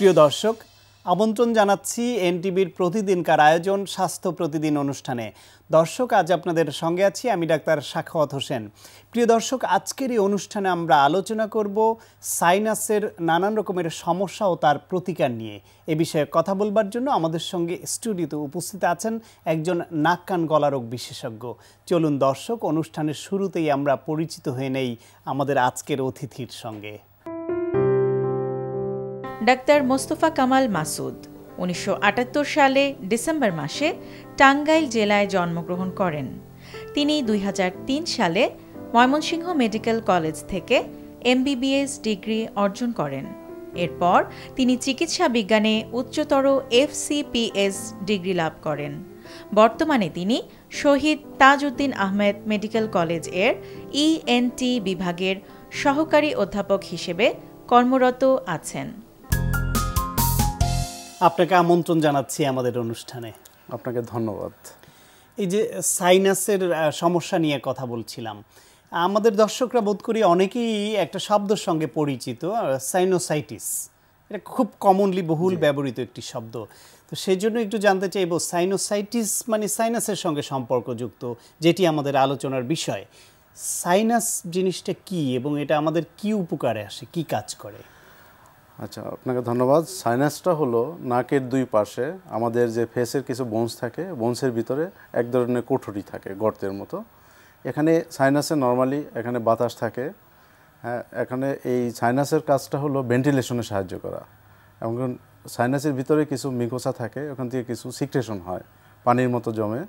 প্রিয় দর্শক, আমন্ত্রণ জানাচ্ছি এনটিভির প্রতিদিনকার আয়োজন স্বাস্থ্য প্রতিদিন অনুষ্ঠানে। দর্শক, আজ আপনাদের সঙ্গে আছি আমি ডাক্তার সাখাওয়াত হোসেন। প্রিয় দর্শক, আজকের এই অনুষ্ঠানে আমরা আলোচনা করব সাইনাসের নানান রকমের সমস্যা ও তার প্রতিকার নিয়ে। এ বিষয়ে কথা বলবার জন্য আমাদের সঙ্গে স্টুডিওতে উপস্থিত আছেন একজন নাক কান গলা রোগ বিশেষজ্ঞ। চলুন দর্শক, অনুষ্ঠানের শুরুতেই আমরা পরিচিত হয়ে নেই আমাদের আজকের অতিথির সঙ্গে। ডাক্তার মোস্তফা কামাল মাসুদ ১৯৭৮ সালে ডিসেম্বর মাসে টাঙ্গাইল জেলায় জন্মগ্রহণ করেন। তিনি ২০০৩ সালে ময়মনসিংহ মেডিকেল কলেজ থেকে এমবিবিএস ডিগ্রি অর্জন করেন। এরপর তিনি চিকিৎসা বিজ্ঞানে উচ্চতর এফসিপিএস ডিগ্রি লাভ করেন। বর্তমানে তিনি শহীদ তাজউদ্দিন আহমেদ মেডিকেল কলেজ এর ইএনটি বিভাগের সহকারী অধ্যাপক হিসেবে কর্মরত আছেন। আপনাকে আমন্ত্রণ জানাচ্ছি আমাদের অনুষ্ঠানে। আপনাকে ধন্যবাদ। এই যে সাইনাসের সমস্যা নিয়ে কথা বলছিলাম, আমাদের দর্শকরা বোধ করি অনেকেই একটা শব্দের সঙ্গে পরিচিত, সাইনোসাইটিস। এটা খুব কমনলি বহুল ব্যবহৃত একটি শব্দ। তো সেই জন্য একটু জানতে চাইব, সাইনোসাইটিস মানে সাইনাসের সঙ্গে সম্পর্কযুক্ত, যেটি আমাদের আলোচনার বিষয়। সাইনাস জিনিসটা কি এবং এটা আমাদের কি উপকারে আসে, কি কাজ করে? আচ্ছা, আপনাকে ধন্যবাদ। সাইনাসটা হলো নাকের দুই পাশে আমাদের যে ফেসের কিছু বোনস থাকে, বোনসের ভিতরে এক ধরনের কোঠরি থাকে গর্তের মতো। এখানে সাইনাসে নর্মালি এখানে বাতাস থাকে। হ্যাঁ, এখানে এই সাইনাসের কাজটা হলো ভেন্টিলেশনে সাহায্য করা। এবং সাইনাসের ভিতরে কিছু মিকোসা থাকে, ওখান থেকে কিছু সিক্রেশন হয়, পানির মতো জমে,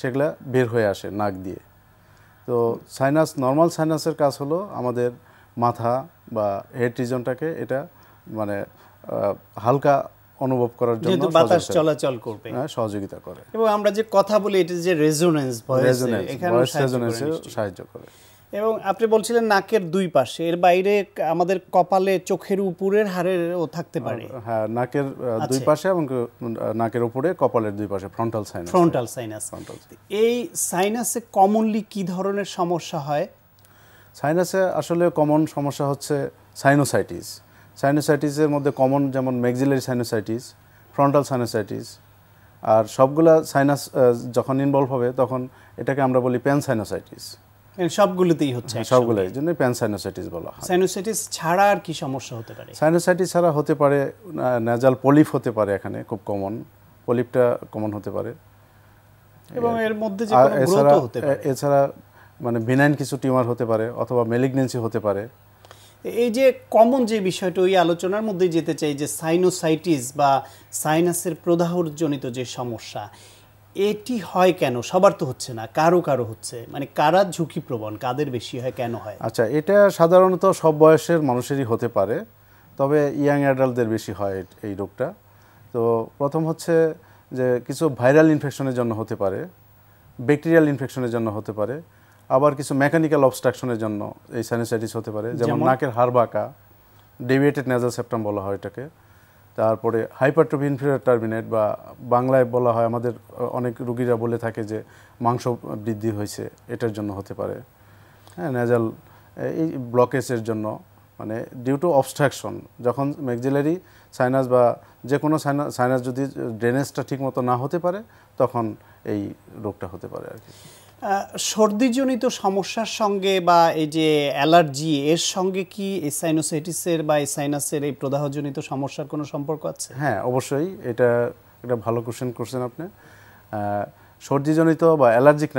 সেগুলা বের হয়ে আসে নাক দিয়ে। তো সাইনাস, নর্মাল সাইনাসের কাজ হলো আমাদের মাথা বা হেড রিজনটাকে এটা মানে হালকা অনুভব করার জন্য বাতাস চলাচল করবে, সহযোগিতা করে। এবং আমরা যে কথা বলি এটা যে রেজোনেন্স সাহায্য করে। এবং আপনি বলছিলেন নাকের দুই পাশে, এর বাইরে আমাদের কপালে চোখের উপরের হাড়েরও থাকতে পারে। হ্যাঁ, নাকের দুই পাশে এবং নাকের উপরে কপালের দুই পাশে ফ্রন্টাল সাইনাস। এই সাইনাসে কমনলি কি ধরনের সমস্যা হয়? সাইনাসে আসলে কমন সমস্যা হচ্ছে সাইনোসাইটিস। সাইনোসাইটিসের মধ্যে কমন যেমন ম্যাক্সিলারি সাইনোসাইটিস, ফ্রন্টাল সাইনোসাইটিস। আর সবগুলা সাইনাস যখন ইনভলভ হবে তখন এটাকে আমরা বলি প্যান সাইনোসাইটিস। সবগুলোতেই হচ্ছে, সবগুলোই জন্য প্যান সাইনোসাইটিস বলা হয়। সাইনোসাইটিস ছাড়া আর কি সমস্যা হতে পারে? সাইনোসাইটিস ছাড়া হতে পারে নেজাল পলিপ হতে পারে, এখানে খুব কমন, পলিপটা কমন হতে পারে। এবং এর মধ্যে যে কোনো গ্রোথ হতে পারে। এছাড়া মানে বিনাইন কিছু টিউমার হতে পারে অথবা ম্যালিগন্যান্সি হতে পারে। এই যে কমন যে বিষয়টা, ওই আলোচনার মধ্যে যেতে চাই যে সাইনোসাইটিস বা সাইনাসের প্রদাহজনিত যে সমস্যা, এটি হয় কেন? সবার তো হচ্ছে না, কারো কারো হচ্ছে, মানে কারা ঝুঁকিপ্রবণ, কাদের বেশি হয়, কেন হয়? আচ্ছা, এটা সাধারণত সব বয়সের মানুষেরই হতে পারে, তবে ইয়াং অ্যাডাল্টদের বেশি হয় এই রোগটা। তো প্রথম হচ্ছে যে কিছু ভাইরাল ইনফেকশনের জন্য হতে পারে, ব্যাকটেরিয়াল ইনফেকশনের জন্য হতে পারে, আবার কিছু মেকানিক্যাল অবস্ট্রাকশনের জন্য এই সাইনোসাইটিস হতে পারে, যেমন নাকের হাড় বাঁকা, ডেভিয়েটেড নেজাল সেপ্টাম বলা হয় এটাকে। তারপরে হাইপারট্রফি ইনফেরিয়র টার্মিনেট, বা বাংলায় বলা হয়, আমাদের অনেক রোগীরা বলে থাকে যে মাংস বৃদ্ধি হয়েছে, এটার জন্য হতে পারে। হ্যাঁ, নেজাল এই ব্লকেজের জন্য, মানে ডিউ টু অবস্ট্রাকশন, যখন ম্যাক্সিলারি সাইনাস বা যে কোনো সাইনাস যদি ড্রেনেজটা ঠিকমতো না হতে পারে তখন এই রোগটা হতে পারে আর কি। সর্দিজনিত সমস্যার সঙ্গে বা এই যে অ্যালার্জি, এর সঙ্গে কি এই সাইনোসাইটিসের বা এই সাইনাসের এই প্রদাহজনিত সমস্যার কোনো সম্পর্ক আছে? হ্যাঁ, অবশ্যই। এটা একটা ভালো কোশ্চেন করছেন আপনি। সর্দিজনিত বা অ্যালার্জিক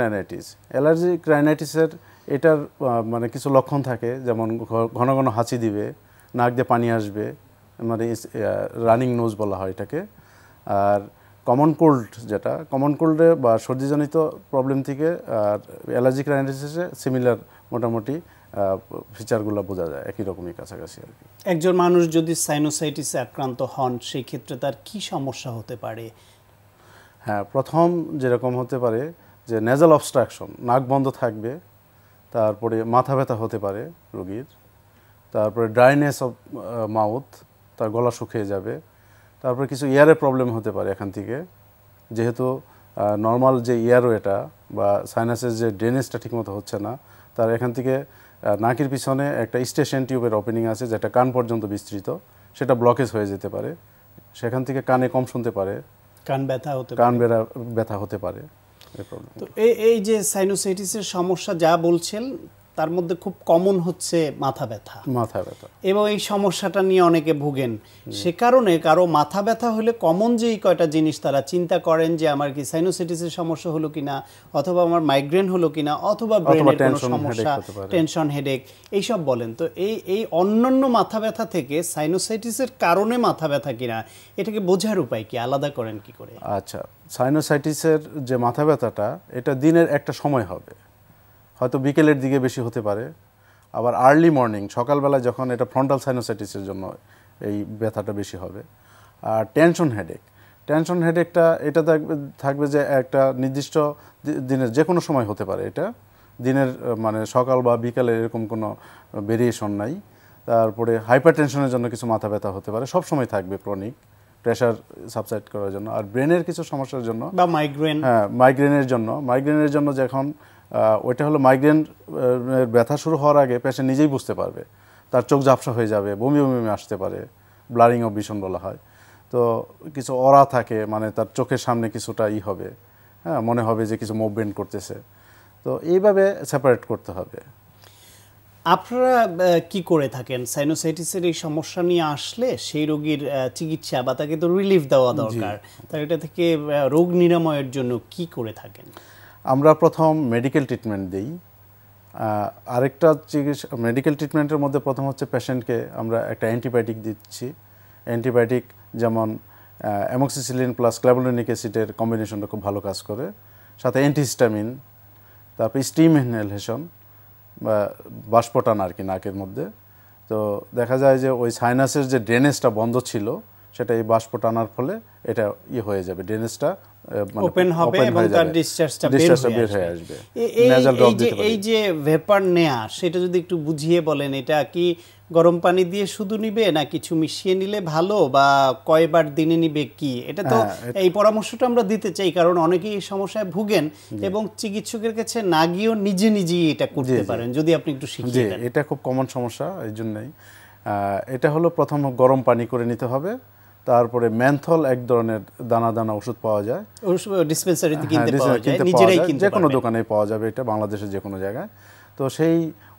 রাইনাইটিসের এটার মানে কিছু লক্ষণ থাকে, যেমন ঘন ঘন হাঁচি দিবে, নাক দিয়ে পানি আসবে, মানে রানিং নোজ বলা হয় এটাকে। আর কমন কোল্ড, যেটা কমন কোল্ডে বা সর্দিজনিত প্রবলেম থেকে আর অ্যালার্জিক রাইনাইটিসে সিমিলার মোটামুটি ফিচারগুলো বোঝা যায়, একই রকমই কাছাকাছি আর কি। একজন মানুষ যদি সাইনোসাইটিসে আক্রান্ত হন, সেই ক্ষেত্রে তার কি সমস্যা হতে পারে? হ্যাঁ, প্রথম যেরকম হতে পারে যে নেজাল অবস্ট্রাকশন, নাক বন্ধ থাকবে, তারপরে মাথা ব্যথা হতে পারে রোগীর, তারপরে ড্রাইনেস অফ মাউথ, তার গলা শুকিয়ে যাবে, তারপরে কিছু ইয়ারের প্রবলেম হতে পারে এখান থেকে, যেহেতু নর্মাল যে ইয়ারওয়েটা বা সাইনাসের যে ড্রেনেজটা ঠিকমতো হচ্ছে না, তার এখান থেকে নাকের পিছনে একটা স্টেশন টিউবের ওপেনিং আছে যেটা কান পর্যন্ত বিস্তৃত, সেটা ব্লকেজ হয়ে যেতে পারে, সেখান থেকে কানে কম শুনতে পারে, কান ব্যথা হতে পারে। তো এই যে সাইনোসাইটিসের সমস্যা যা বলছেন তার মধ্যে খুব কমন হচ্ছে মাথা ব্যথা এবং এই সমস্যাটা নিয়ে অনেকে ভুগেন। সে কারণে কারো মাথা ব্যথা হলে কমন যেই কয়টা জিনিস তারা চিন্তা করেন যে আমার কি সাইনোসাইটিসের সমস্যা হলো কিনা, অথবা আমার মাইগ্রেন হলো কিনা, অথবা ব্রেনের কোনো সমস্যা, টেনশন, হেডেক, এইসব বলেন। তো এই অন্যান্য মাথা ব্যথা থেকে সাইনোসাইটিসের কারণে মাথা ব্যথা কিনা এটাকে বোঝার উপায় কি, আলাদা করেন কি করে? আচ্ছা, সাইনোসাইটিসের যে মাথা ব্যথাটা এটা দিনের একটা সময় হবে, হয়তো বিকেলের দিকে বেশি হতে পারে, আবার আর্লি মর্নিং সকালবেলা যখন এটা ফ্রন্টাল সাইনোসাইটিসের জন্য এই ব্যথাটা বেশি হবে। আর টেনশন হেডেকটা এটা থাকবে যে একটা নির্দিষ্ট দিনের যে কোনো সময় হতে পারে, এটা দিনের মানে সকাল বা বিকালে এরকম কোনো ভেরিয়েশন নাই। তারপরে হাইপার টেনশনের জন্য কিছু মাথা ব্যথা হতে পারে, সব সময় থাকবে ক্রনিক প্রেশার সাবসাইড করার জন্য। আর ব্রেনের কিছু সমস্যার জন্য বা মাইগ্রেন, মাইগ্রেনের জন্য যখন ওইটা হলো মাইগ্রেন ব্যথা শুরু হওয়ার আগে পেশেন্ট নিজেই বুঝতে পারবে, তার চোখ ঝাপসা হয়ে যাবে, বমি আসতে পারে, ব্লারিং অফ ভিশন বলা হয়। তো কিছু অরা থাকে, মানে তার চোখের সামনে কিছুটা হবে, হ্যাঁ, মনে হবে যে কিছু মুভমেন্ট করতেছে। তো এইভাবে সেপারেট করতে হবে। আপনারা কি করে থাকেন সাইনোসাইটিসের এই সমস্যা নিয়ে আসলে সেই রোগীর চিকিৎসা বা তাকে তো রিলিফ দেওয়া দরকার, তার এটা থেকে রোগ নিরাময়ের জন্য কি করে থাকেন? আমরা প্রথম মেডিকেল ট্রিটমেন্ট দিই। আরেকটা চিকিৎসা মেডিকেল ট্রিটমেন্টের মধ্যে প্রথম হচ্ছে পেশেন্টকে আমরা একটা অ্যান্টিবায়োটিক দিচ্ছি। অ্যান্টিবায়োটিক যেমন অ্যামোক্সিসিলিন প্লাস ক্ল্যাভোলিনিক অ্যাসিডের কম্বিনেশনটা খুব ভালো কাজ করে, সাথে অ্যান্টিহিস্টামিন, তারপর স্টিম ইনহেলেশন বা বাষ্প টানা আর কি নাকের মধ্যে। তো দেখা যায় যে ওই সাইনাসের যে ড্রেনেজটা বন্ধ ছিল সেটা এই বাষ্প টানার ফলে এটা হয়ে যাবে, ড্রেনেজটা ওপেন হবে এবং তার ডিসচার্জটা বের হয়ে আসবে। এই যে ভেপার নেয়া, সেটা যদি একটু বুঝিয়ে বলেন, এটা কি গরম পানি দিয়ে শুধু নিবে না কিছু মিশিয়ে নিলে ভালো, বা কয়বার দিনে নিবে কি? এটা তো এই পরামর্শটা আমরা দিতে চাই, কারণ অনেকেই এই সমস্যায় ভুগেন এবং চিকিৎসকের কাছে না গিয়েও নিজেই এটা করতে পারেন। যদি আপনি একটু শিখিয়ে দেন। এটা খুব কমন সমস্যা, এই জন্যই এটা হলো প্রথম গরম পানি করে নিতে হবে। তারপরে ম্যানথল এক ধরনের দানা ওষুধ পাওয়া যায়, ডিসপেন্সারিতে কিনতে পাওয়া যায়, নিজেরাই কিনতে যে কোনো দোকানে পাওয়া যাবে, এটা বাংলাদেশের যে কোনো জায়গায়। তো সেই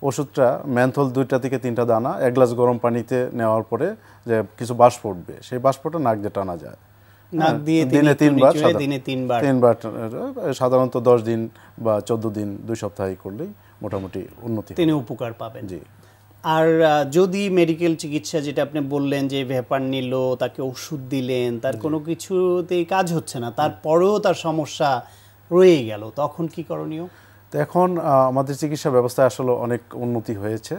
ওষুধটা ম্যানথল 2টা থেকে 3টা দানা 1 গ্লাস গরম পানিতে নেওয়ার পরে যে কিছু বাষ্প উঠবে, সেই বাষ্পটা নাক দিয়ে টানা যায়, নাক দিয়ে দিনে 3বার, সাধারণত 10 দিন বা 14 দিন 2 সপ্তাহ করলেই মোটামুটি উন্নতি, তিনি উপকার পাবেন। জি। আর যদি মেডিকেল চিকিৎসা, যেটা আপনি বললেন যে ভেপার নিল, তাকে ওষুধ দিলেন, তার কোনো কিছুতেই কাজ হচ্ছে না, তারপরেও তার সমস্যা রয়ে গেল, তখন কি করণীয়? তো এখন আমাদের চিকিৎসা ব্যবস্থায় আসলে অনেক উন্নতি হয়েছে।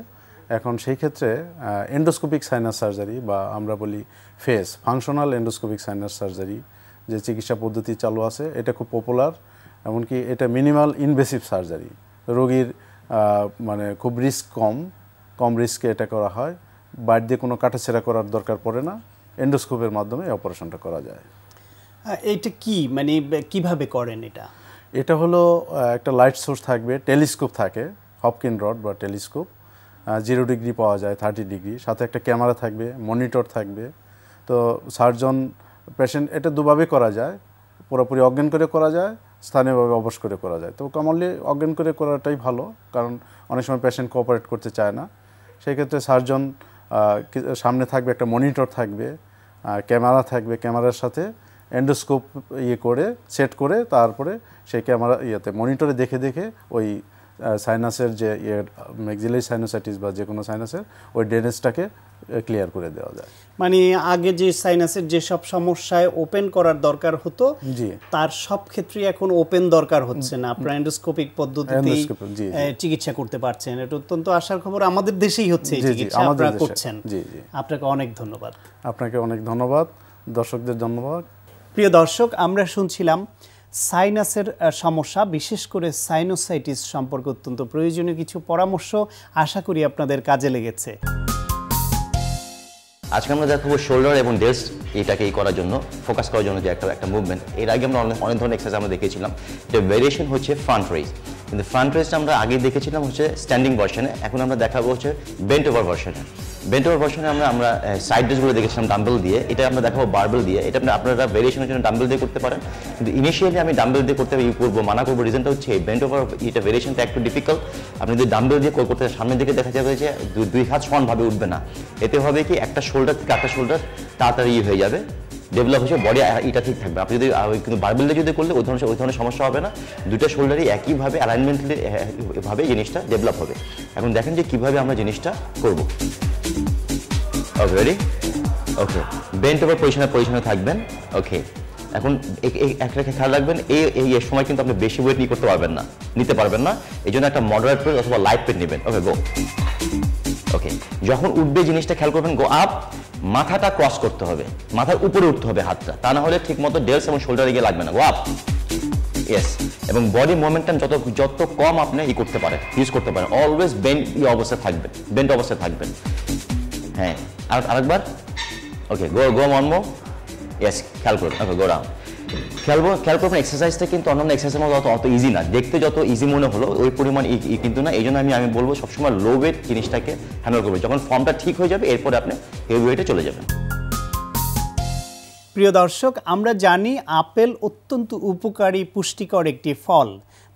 এখন সেই ক্ষেত্রে এন্ডোস্কোপিক সাইনাস সার্জারি বা আমরা বলি ফাংশনাল এন্ডোস্কোপিক সাইনাস সার্জারি যে চিকিৎসা পদ্ধতি চালু আছে, এটা খুব পপুলার। এমনকি এটা মিনিমাল ইনভেসিভ সার্জারি, রোগীর মানে খুব রিস্ক কম রিস্কে এটা করা হয়, বাইরে দিয়ে কোনো কাটাছেঁড়া করার দরকার পড়ে না, এন্ডোস্কোপের মাধ্যমে এই অপারেশনটা করা যায়। এটা কি মানে কিভাবে করেন? এটা হলো একটা লাইট সোর্স থাকবে, টেলিস্কোপ থাকে, হপকিন রড বা টেলিস্কোপ, 0 ডিগ্রি পাওয়া যায়, 30 ডিগ্রি, সাথে একটা ক্যামেরা থাকবে, মনিটর থাকবে। তো সার্জন পেশেন্ট এটা দুভাবে করা যায়, পুরোপুরি অজ্ঞান করে করা যায়, স্থানীয়ভাবে অবশ করে করা যায়। তো কমনলি অজ্ঞান করে করাটাই ভালো, কারণ অনেক সময় পেশেন্ট কোঅপারেট করতে চায় না। সেই ক্ষেত্রে সার্জন সামনে থাকবে, একটা মনিটর থাকবে, ক্যামেরা থাকবে, ক্যামেরার সাথে এন্ডোস্কোপ করে সেট করে তারপরে সেই ক্যামেরা মনিটরে দেখে ওই সাইনাসের যে ম্যাক্সিলারি সাইনোসাইটিস বা যে কোনো সাইনাসের ওই ড্রেনেজটাকে ক্লিয়ার করে দেওয়া যায়। মানে আগে যে সাইনাসের যে সব সমস্যায় ওপেন করার দরকার হতো, তার সব ক্ষেত্রে এখন ওপেন দরকার হচ্ছে না, আপনারা এন্ডোস্কোপিক পদ্ধতিতে চিকিৎসা করতে পারছেন। এটা অত্যন্ত আশার খবর, আমাদের দেশেই হচ্ছে এই চিকিৎসা আপনারা করছেন। আপনাকে অনেক ধন্যবাদ। আপনাকে অনেক ধন্যবাদ, দর্শকদের ধন্যবাদ। প্রিয় দর্শক, আমরা শুনছিলাম সাইনাসের সমস্যা, বিশেষ করে সাইনোসাইটিস সম্পর্কে অত্যন্ত প্রয়োজনীয় কিছু পরামর্শ। আশা করি আপনাদের কাজে লেগেছে। আজকে আমরা দেখাবো শোল্ডার এবং ডেস্ক এটাকে করার জন্য, ফোকাস করার জন্য যে একটা মুভমেন্ট। এর আগে আমরা অনেক ধরনের এক্সারসাইজ আমরা দেখেছিলাম। এটা ভেরিয়েশন হচ্ছে ফ্রন্ট রেজ, কিন্তু ফ্রন্ট রেজটা আমরা আগে দেখেছিলাম হচ্ছে স্ট্যান্ডিং ভার্সনে, এখন আমরা দেখাবো হচ্ছে বেন্ট ওভার ভার্সনে। বেন্ট ওভার ভার্সনে আমরা সাইড ডেসগুলো দেখেছিলাম ডাম্বেল দিয়ে, এটা আমরা দেখাবো বারবেল দিয়ে। এটা আপনারা ভেরিয়েশনের জন্য ডাম্বেল দিয়ে করতে পারেন, কিন্তু ইনিশিয়ালি আমি ডাম্বেল দিয়ে করতে মানা করবো। রিজনটা হচ্ছে বেন্ট ওভার এটা ভেরিয়েশনটা একটু ডিফিকাল্ট। আপনি যদি ডাম্বেল দিয়ে করতে সামনের দিকে দেখা যাবে যে দুই হাত সমানভাবে উঠবে না। এতে হবে কি একটা শোল্ডার থেকে একটা শোল্ডার তাড়াতাড়ি হয়ে যাবে, ডেভেলপ হচ্ছে, বডি এটা ঠিক থাকবে। আপনি যদি কিন্তু বারবেল দিয়ে যদি করলে ওই ধরনের সমস্যা হবে না, দুটো শোল্ডারই একইভাবে অ্যালাইনমেন্টলি ভাবে জিনিসটা ডেভেলপ হবে। এখন দেখেন যে কীভাবে আমরা জিনিসটা করব। ওকে, রেডি? ওকে, বেন্ট ওভার পজিশনে থাকবেন। ওকে, এখন একটা খেয়াল রাখবেন, এই সময় কিন্তু আপনি বেশি ওয়েট নিতে পারবেন না, এই জন্য একটা মডারেট ওয়েট অথবা লাইট ওয়েট নেবেন। ওকে, গো। ওকে, যখন উঠবে জিনিসটা খেয়াল করবেন, গো আপ, মাথাটা ক্রস করতে হবে, মাথার উপরে উঠতে হবে হাতটা, তা না হলে ঠিক মতো ডেলস এবং শোল্ডারে গিয়ে লাগবে না। Go up, yes. এবং বডি মোমেন্টাম যত কম আপনি ইউজ করতে পারেন, অলওয়েজ বেন্ট অবস্থায় থাকবেন। হ্যাঁ, আরেকবার। ওকে, গো ওয়ান মোর। ইয়েস, খেয়াল করুন। ওকে, গো ডাউন। খেয়াল করবেন এক্সারসাইজটা কিন্তু অন্যান্য এক্সারসাইজের মতো অত ইজি না, দেখতে যত ইজি মনে হলো ওই পরিমাণ কিন্তু না। এই জন্য আমি বলবো সবসময় লো ওয়েট জিনিসটাকে হ্যান্ডেল করবেন। যখন ফর্মটা ঠিক হয়ে যাবে এরপরে আপনি হেভি ওয়েটে চলে যাবেন। প্রিয় দর্শক, আমরা জানি আপেল অত্যন্ত উপকারী পুষ্টিকর একটি ফল,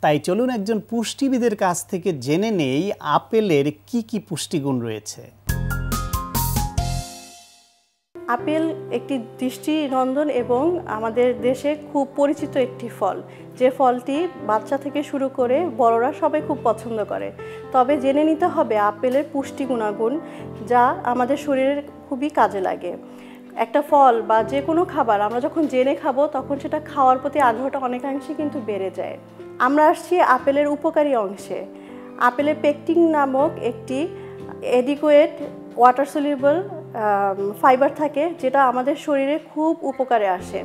তাই চলুন একজন পুষ্টিবিদের কাছ থেকে জেনে নেই আপেলের কি কি পুষ্টিগুণ রয়েছে। আপেল একটি দৃষ্টিনন্দন এবং আমাদের দেশে খুব পরিচিত একটি ফল, যে ফলটি বাচ্চা থেকে শুরু করে বড়রা সবাই খুব পছন্দ করে। তবে জেনে নিতে হবে আপেলের পুষ্টি গুণাগুণ, যা আমাদের শরীরের খুবই কাজে লাগে। একটা ফল বা যে কোনো খাবার আমরা যখন জেনে খাবো তখন সেটা খাওয়ার প্রতি আগ্রহটা অনেকাংশে কিন্তু বেড়ে যায়। আমরা আসছি আপেলের উপকারী অংশে। আপেলের পেকটিন নামক একটি অ্যাডিকুয়েট ওয়াটার সলিউবল ফাইবার থাকে, যেটা আমাদের শরীরে খুব উপকারে আসে।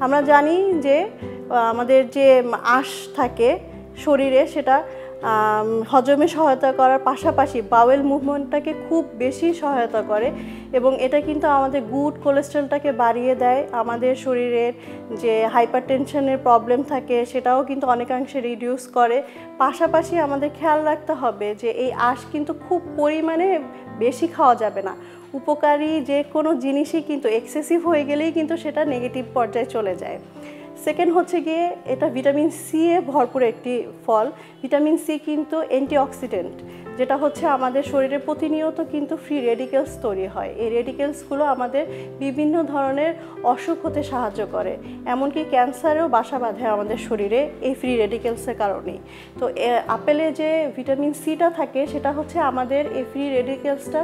আমরা জানি যে আমাদের যে আঁশ থাকে শরীরে, সেটা হজমে সহায়তা করার পাশাপাশি বাওয়েল মুভমেন্টটাকে খুব বেশি সহায়তা করে, এবং এটা কিন্তু আমাদের গুড কোলেস্ট্রলটাকে বাড়িয়ে দেয়। আমাদের শরীরের যে হাইপারটেনশনের প্রবলেম থাকে সেটাও কিন্তু অনেকাংশে রিডিউস করে। পাশাপাশি আমাদের খেয়াল রাখতে হবে যে এই আঁশ কিন্তু খুব পরিমাণে বেশি খাওয়া যাবে না। উপকারী যে কোনো জিনিসই কিন্তু এক্সেসিভ হয়ে গেলেই কিন্তু সেটা নেগেটিভ পর্যায়ে চলে যায়। সেকেন্ড হচ্ছে গিয়ে এটা ভিটামিন সি এ ভরপুর একটি ফল। ভিটামিন সি কিন্তু অ্যান্টিঅক্সিডেন্ট, যেটা হচ্ছে আমাদের শরীরে প্রতিনিয়ত কিন্তু ফ্রি রেডিকেলস তৈরি হয়। এই রেডিকেলসগুলো আমাদের বিভিন্ন ধরনের অসুখ হতে সাহায্য করে, এমনকি ক্যান্সারেও বাসা বাঁধে আমাদের শরীরে এই ফ্রি রেডিকেলসের কারণেই। তো আপেলে যে ভিটামিন সিটা থাকে সেটা হচ্ছে আমাদের এই ফ্রি রেডিকেলসটা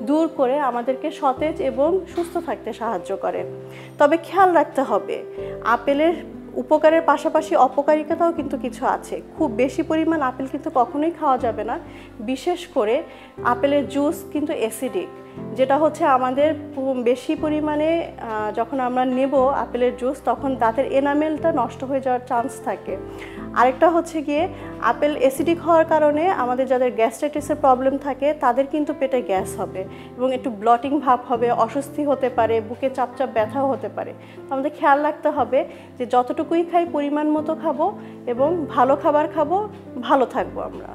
দূর করে আমাদেরকে সতেজ এবং সুস্থ থাকতে সাহায্য করে। তবে খেয়াল রাখতে হবে, আপেলের উপকারের পাশাপাশি অপকারিতাও কিন্তু কিছু আছে। খুব বেশি পরিমাণ আপেল কিন্তু কখনোই খাওয়া যাবে না। বিশেষ করে আপেলের জুস কিন্তু অ্যাসিডিক, যেটা হচ্ছে আমাদের বেশি পরিমাণে যখন আমরা নেব আপেলের জুস তখন দাঁতের এনামেলটা নষ্ট হয়ে যাওয়ার চান্স থাকে। আরেকটা হচ্ছে গিয়ে আপেল অ্যাসিডিক হওয়ার কারণে আমাদের যাদের গ্যাস্ট্রাইটিসের প্রবলেম থাকে তাদের কিন্তু পেটে গ্যাস হবে এবং একটু ব্লটিং ভাব হবে, অস্বস্তি হতে পারে, বুকে চাপচাপ ব্যথাও হতে পারে। আমাদের খেয়াল রাখতে হবে যে যতটুকুই খাই পরিমাণ মতো খাবো এবং ভালো খাবার খাবো, ভালো থাকবো আমরা।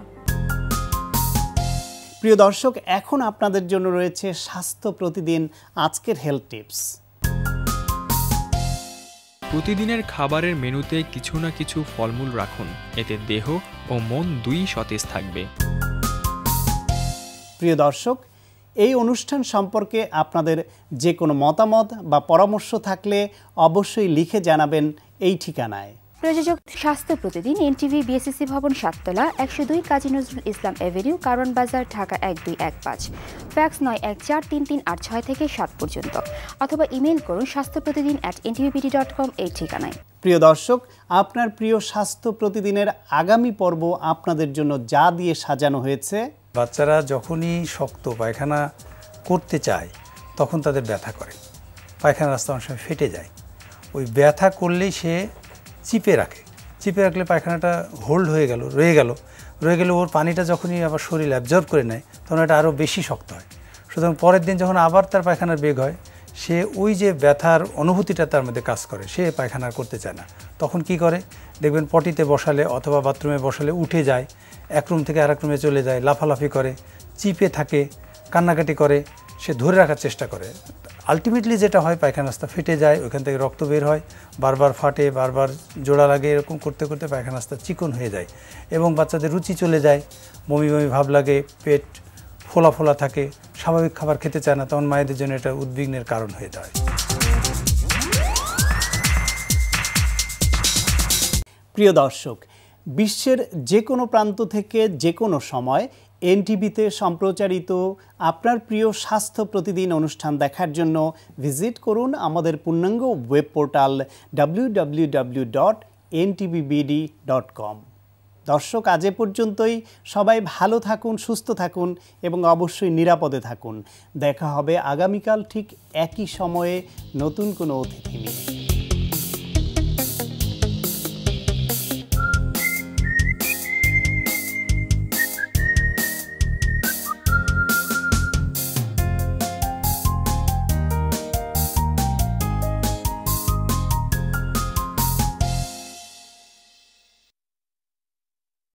প্রিয় দর্শক, এখন আপনাদের জন্য রয়েছে স্বাস্থ্য প্রতিদিন আজকের হেলথ টিপস। প্রতিদিনের খাবারের মেনুতে কিছু না কিছু ফলমূল রাখুন, এতে দেহ ও মন দুই সতেজ থাকবে। প্রিয় দর্শক, এই অনুষ্ঠান সম্পর্কে আপনাদের যে কোনো মতামত বা পরামর্শ থাকলে অবশ্যই লিখে জানাবেন এই ঠিকানায়। প্রযোজক স্বাস্থ্য প্রতিদিন, এনটিভি, বিএসসি ভবন, 7 তলা, 102 কাজী নজরুল ইসলাম এভিনিউ, কারওয়ান বাজার, ঢাকা 1215। ফ্যাক্স 914338 থেকে 7 পর্যন্ত, অথবা ইমেইল করুন স্বাস্থ্যপ্রতিদিন@ntvpt.com এই ঠিকানায়। প্রিয় দর্শক, আপনার প্রিয় স্বাস্থ্য প্রতিদিনের আগামী পর্ব আপনাদের জন্য যা দিয়ে সাজানো হয়েছে। বাচ্চারা যখনই শক্ত পায়খানা করতে চায় তখন তাদের ব্যথা করে, পায়খানা রাস্তা অনেক সময় ফেটে যায়। ওই ব্যথা করলেই সে চিপে রাখলে পায়খানাটা হোল্ড হয়ে গেল, রয়ে গেলে ওর পানিটা যখনই আবার শরীর অ্যাবজর্ব করে নেয় তখন এটা আরও বেশি শক্ত হয়। সুতরাং পরের দিন যখন আবার তার পায়খানার বেগ হয়, সে ওই যে ব্যথার অনুভূতিটা তার মধ্যে কাজ করে, সে পায়খানা করতে চায় না। তখন কি করে দেখবেন, পটিতে বসালে অথবা বাথরুমে বসালে উঠে যায়, এক রুম থেকে আরেক রুমে চলে যায়, লাফালাফি করে, চিপে থাকে, কান্নাকাটি করে, সে ধরে রাখার চেষ্টা করে। আলটিমেটলি যেটা হয় পায়খানা রাস্তা ফেটে যায়, ওইখান থেকে রক্ত বের হয়, বারবার ফাটে, বারবার জোড়া লাগে, এরকম করতে করতে পায়খানা রাস্তা চিকন হয়ে যায় এবং বাচ্চাদের রুচি চলে যায়, বমি বমি ভাব লাগে, পেট ফোলা ফোলা থাকে, স্বাভাবিক খাবার খেতে চায় না, তখন মায়েদের জন্য এটা উদ্বিগ্নের কারণ হয়ে দাঁড়ায়। প্রিয় দর্শক, বিশ্বের যে কোনো প্রান্ত থেকে যে কোনো সময় এনটিভিতে সম্প্রচারিত আপনার প্রিয় স্বাস্থ্য প্রতিদিন অনুষ্ঠান দেখার জন্য ভিজিট করুন আমাদের পূর্ণাঙ্গ ওয়েব পোর্টাল www.ntvbd.com। দর্শক, আজ এ পর্যন্তই। সবাই ভালো থাকুন, সুস্থ থাকুন এবং অবশ্যই নিরাপদে থাকুন। দেখা হবে আগামীকাল ঠিক একই সময়ে নতুন কোনো অতিথি নিয়ে।